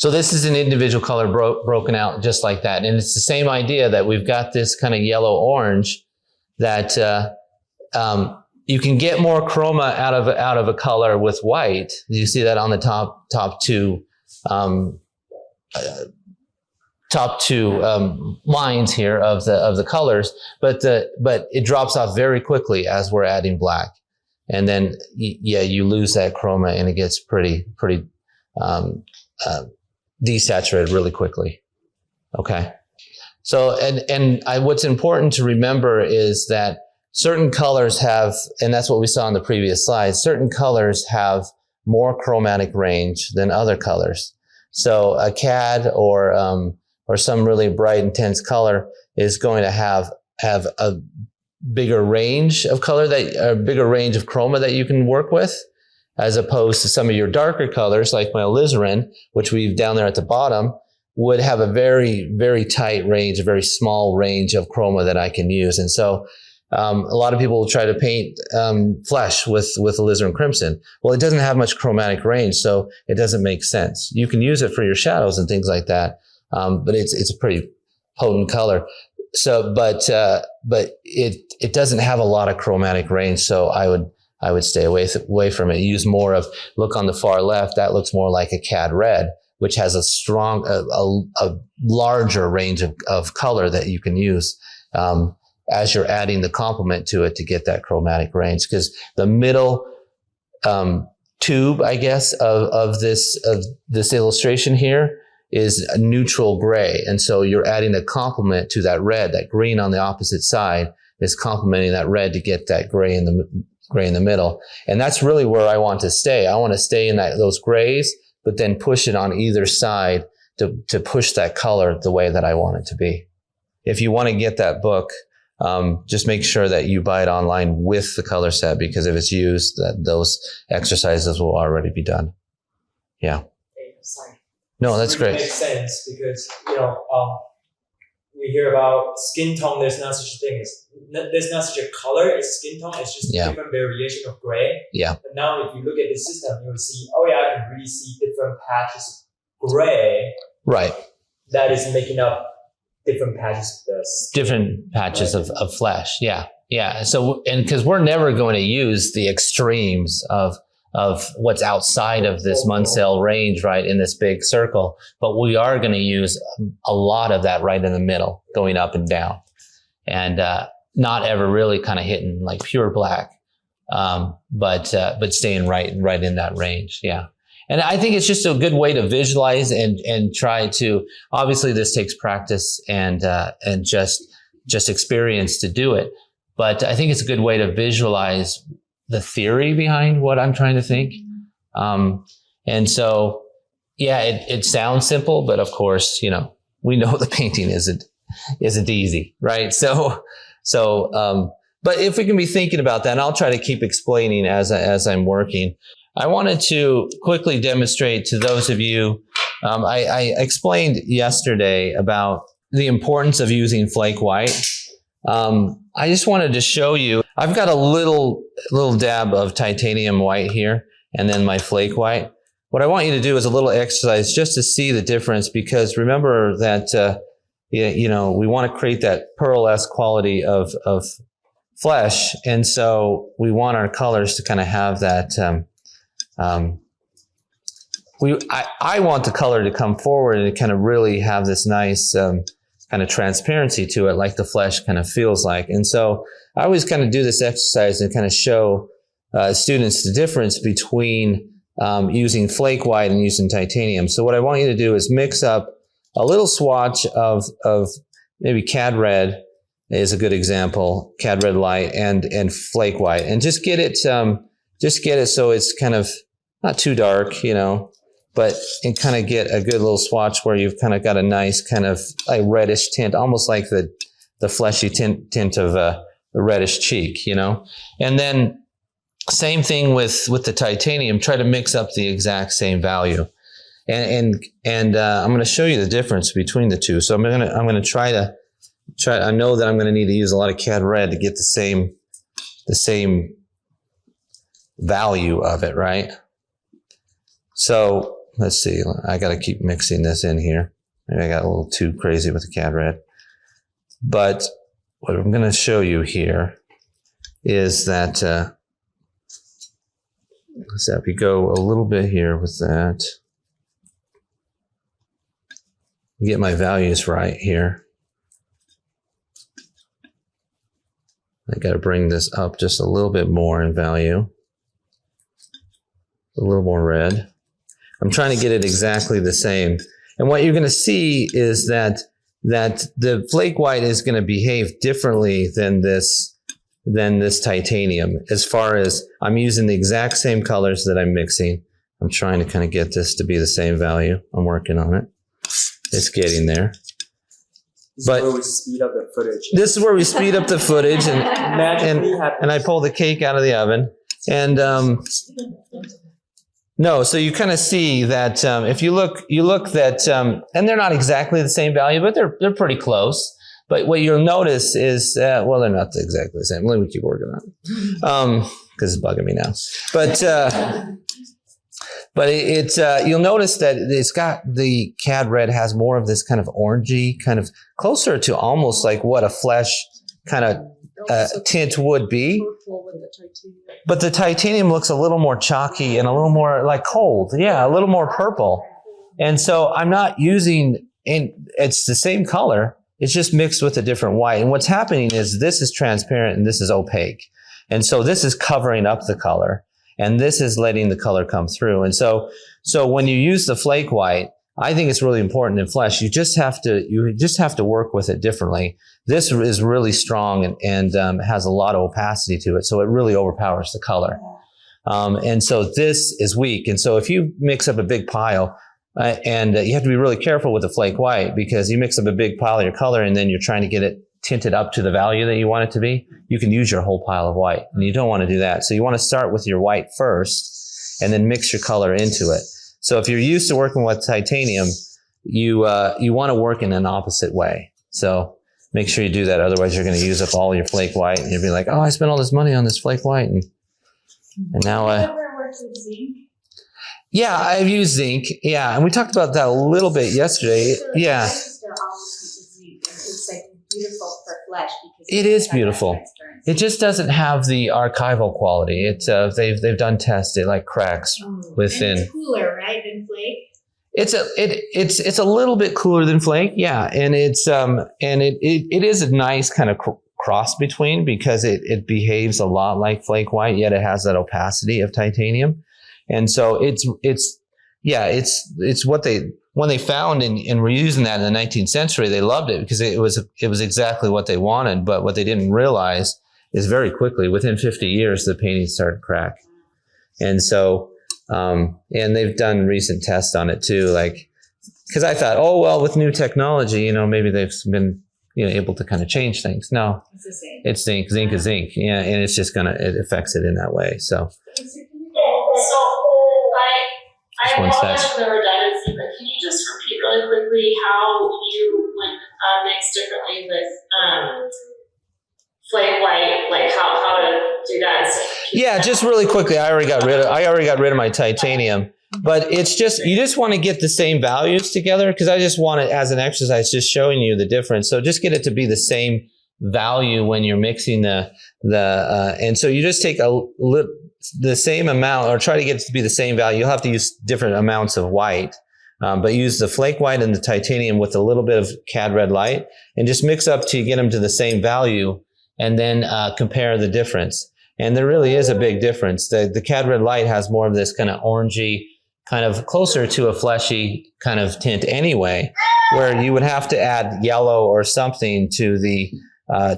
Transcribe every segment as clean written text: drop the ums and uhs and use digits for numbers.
So this is an individual color broken out just like that. And it's the same idea that we've got this kind of yellow-orange that you can get more chroma out of a color with white. You see that on the top two lines here of the colors, but it drops off very quickly as we're adding black, and then you lose that chroma and it gets pretty desaturated really quickly. Okay, so what's important to remember is that certain colors have, and that's what we saw in the previous slide, certain colors have more chromatic range than other colors. So a CAD or some really bright, intense color is going to have a bigger range of color, a bigger range of chroma that you can work with, as opposed to some of your darker colors like my alizarin, which we've down there at the bottom, would have a very, very tight range, a very small range of chroma that I can use. And so a lot of people will try to paint flesh with alizarin crimson. Well, it doesn't have much chromatic range, so it doesn't make sense. You can use it for your shadows and things like that, but it's a pretty potent color. So, but it doesn't have a lot of chromatic range, so I would stay away from it. Use more of, look on the far left, that looks more like a CAD red, which has a strong, a larger range of color that you can use as you're adding the complement to it to get that chromatic range. Because the middle tube, I guess, of this illustration here is a neutral gray. And so you're adding a complement to that red. That green on the opposite side is complementing that red to get that gray in the middle. And that's really where I want to stay. I want to stay in those grays, but then push it on either side to push that color the way that I want it to be. If you want to get that book, just make sure that you buy it online with the color set, because if it's used, those exercises will already be done. Yeah. Sorry. No, that's great. It makes sense because, we hear about skin tone. There's not such a thing. There's not such a color as skin tone. It's just a different variation of gray. Yeah. But now if you look at the system, you will see, oh yeah, I can really see different patches of gray. Right. That is making up different patches of different patches of flesh. Yeah. Yeah. So, and because we're never going to use the extremes of what's outside of this Munsell range, right, in this big circle, but we are going to use a lot of that right in the middle, going up and down, and not ever really kind of hitting like pure black, but staying right in that range. Yeah. And I think it's just a good way to visualize and try to, obviously this takes practice and just experience to do it. But I think it's a good way to visualize the theory behind what I'm trying to think. And so, yeah, it sounds simple, but of course, we know the painting isn't easy, right? So, but if we can be thinking about that, and I'll try to keep explaining as I'm working. I wanted to quickly demonstrate to those of you, I explained yesterday about the importance of using flake white. I just wanted to show you, I've got a little dab of titanium white here, and then my flake white. What I want you to do is a little exercise just to see the difference, because remember that, we want to create that pearl-esque quality of flesh. And so we want our colors to kind of have that, I want the color to come forward and kind of really have this nice, kind of transparency to it, like the flesh kind of feels like. And so I always kind of do this exercise and kind of show students the difference between using flake white and using titanium. So what I want you to do is mix up a little swatch of maybe CAD red is a good example, CAD red light and flake white, and just get it so it's kind of not too dark, but and kind of get a good little swatch where you've kind of got a nice kind of like reddish tint, almost like the fleshy tint of a reddish cheek, And then same thing with the titanium. Try to mix up the exact same value, and I'm going to show you the difference between the two. So I'm going to try. I know that I'm going to need to use a lot of CAD red to get the same value of it, right? So let's see. I got to keep mixing this in here. Maybe I got a little too crazy with the CAD red. But what I'm going to show you here is that, so if you go a little bit here with that, get my values right here. I got to bring this up just a little bit more in value. A little more red. I'm trying to get it exactly the same. And what you're going to see is that the flake white is going to behave differently than this titanium. As far as I'm using the exact same colors that I'm mixing. I'm trying to kind of get this to be the same value. I'm working on it. It's getting there. This is where we speed up the footage. This is where we speed up the footage and I pull the cake out of the oven. And no, so you kind of see that if you look that, and they're not exactly the same value, but they're pretty close. But what you'll notice is, well, they're not exactly the same. Let me keep working on it because it's bugging me now. But you'll notice that it's got the CAD red has more of this kind of orangey, kind of closer to almost like what a flesh kind of tint would be. But the titanium looks a little more chalky and a little more like cold. Yeah, a little more purple. And so I'm not using, it's the same color. It's just mixed with a different white. And what's happening is this is transparent and this is opaque. And so this is covering up the color. And this is letting the color come through. And so when you use the flake white, I think it's really important in flesh. You just have to work with it differently. This is really strong and has a lot of opacity to it. So it really overpowers the color. And so this is weak. And so if you mix up a big pile, and you have to be really careful with the flake white because you mix up a big pile of your color and then you're trying to get it tinted up to the value that you want it to be, you can use your whole pile of white. And you don't want to do that. So you want to start with your white first and then mix your color into it. So if you're used to working with titanium, you want to work in an opposite way. So make sure you do that. Otherwise, you're going to use up all your flake white and you'll be like, oh, I spent all this money on this flake white. And now Have you ever worked with zinc? Yeah, I've used zinc. Yeah, and we talked about that a little bit yesterday. Yeah. I used to always use zinc. It's like beautiful for flesh because it is beautiful. It just doesn't have the archival quality. It's they've done tests. It like cracks within. And it's cooler, right, than flake? It's a little bit cooler than flake. Yeah, and it is a nice kind of cross between because it behaves a lot like flake white, yet it has that opacity of titanium. And so it's what when they found and were using that in the 19th century, they loved it because it was exactly what they wanted. But what they didn't realize is very quickly, within 50 years, the paintings started to crack. And so, and they've done recent tests on it too, like, because I thought, oh, well, with new technology, maybe they've been, able to kind of change things. No, it's the same. It's zinc. Zinc is zinc. Yeah. And it's just it affects it in that way. So. I apologize for the redundancy, but can you just repeat really quickly how you would mix differently with flake white, like how to do that? Yeah, just really quickly. I already got rid of my titanium, but it's just you just want to get the same values together because I just want it as an exercise, just showing you the difference. So just get it to be the same value when you're mixing and so you just take the same amount or try to get it to be the same value. You'll have to use different amounts of white, but use the flake white and the titanium with a little bit of CAD red light and just mix up to get them to the same value and then compare the difference. And there really is a big difference. The CAD red light has more of this kind of orangey, kind of closer to a fleshy kind of tint anyway, where you would have to add yellow or something to the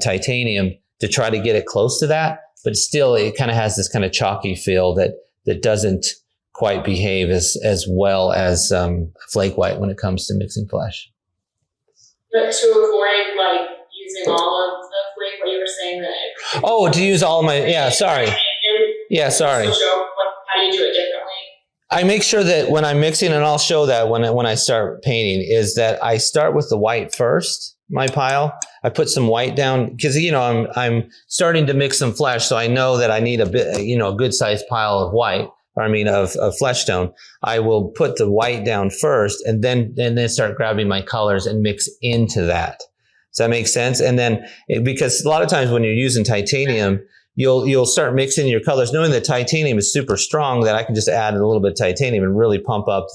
titanium to try to get it close to that. But still, it kind of has this kind of chalky feel that doesn't quite behave as well as flake white when it comes to mixing flesh. But to avoid using all of the flake, what you were saying that. Oh, to use all of my sorry. Yeah, sorry. So how do you do it differently? I make sure that when I'm mixing, and I'll show that when I start painting, is that I start with the white first. My pile, I put some white down because I'm starting to mix some flesh, so I know that I need a bit, a good sized pile of white. of flesh tone, I will put the white down first and then start grabbing my colors and mix into that. Does that make sense? And then, because a lot of times when you're using titanium, you'll start mixing your colors, knowing that titanium is super strong, that I can just add a little bit of titanium and really pump up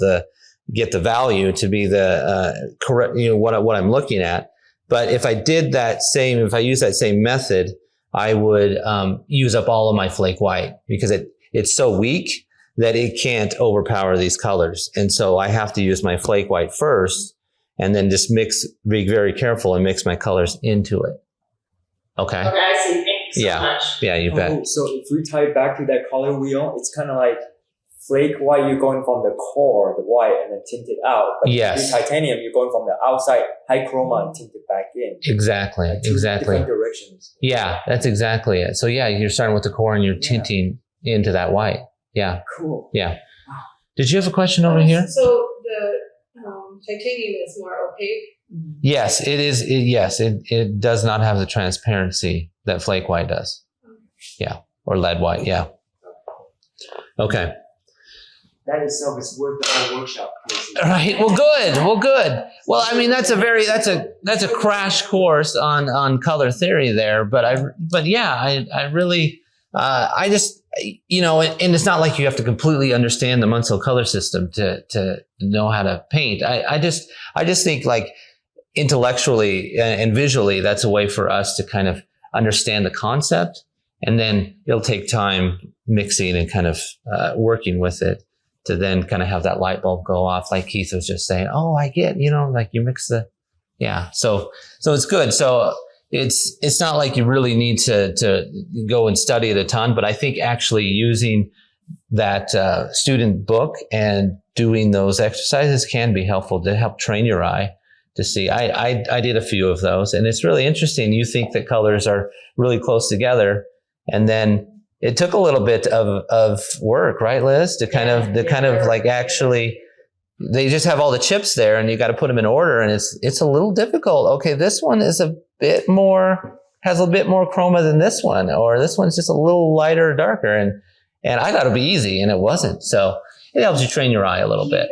get the value to be the correct, what I'm looking at. But if I use that same method, I would use up all of my flake white, because it's so weak that it can't overpower these colors. And so I have to use my flake white first, and then just be very careful and mix my colors into it. Okay. Okay, I see. Thank you so much. Yeah, you bet. So if we tie it back to that color wheel, it's kind of like flake white, you're going from the core, the white, and then tint it out. But yes. with titanium, you're going from the outside, high chroma, and tint it back in. Exactly. Like two different directions. Yeah, that's exactly it. So yeah, you're starting with the core and you're tinting into that white. Yeah. Cool. Yeah. Did you have a question over here? So the titanium is more opaque? Yes, it is. It does not have the transparency that flake white does. Yeah. Or lead white. Yeah. Okay. That itself is worth the whole workshop. All right. Well, good. Well, I mean, that's a crash course on color theory there. But I really, I just, and it's not like you have to completely understand the Munsell Color System to know how to paint. I just think, like, intellectually and visually, that's a way for us to kind of understand the concept, and then it'll take time mixing and kind of working with it to then kind of have that light bulb go off, like Keith was just saying. Oh, I get, like you mix so it's good. So it's not like you really need to go and study it a ton, but I think actually using that student book and doing those exercises can be helpful to help train your eye to see. I did a few of those, and it's really interesting. You think that colors are really close together, and then it took a little bit of work, right, Liz? To kind of like actually, they just have all the chips there, and you got to put them in order, and it's a little difficult. Okay, this one is has a bit more chroma than this one, or this one's just a little lighter or darker, and I thought it'd be easy, and it wasn't. So it helps you train your eye a little bit.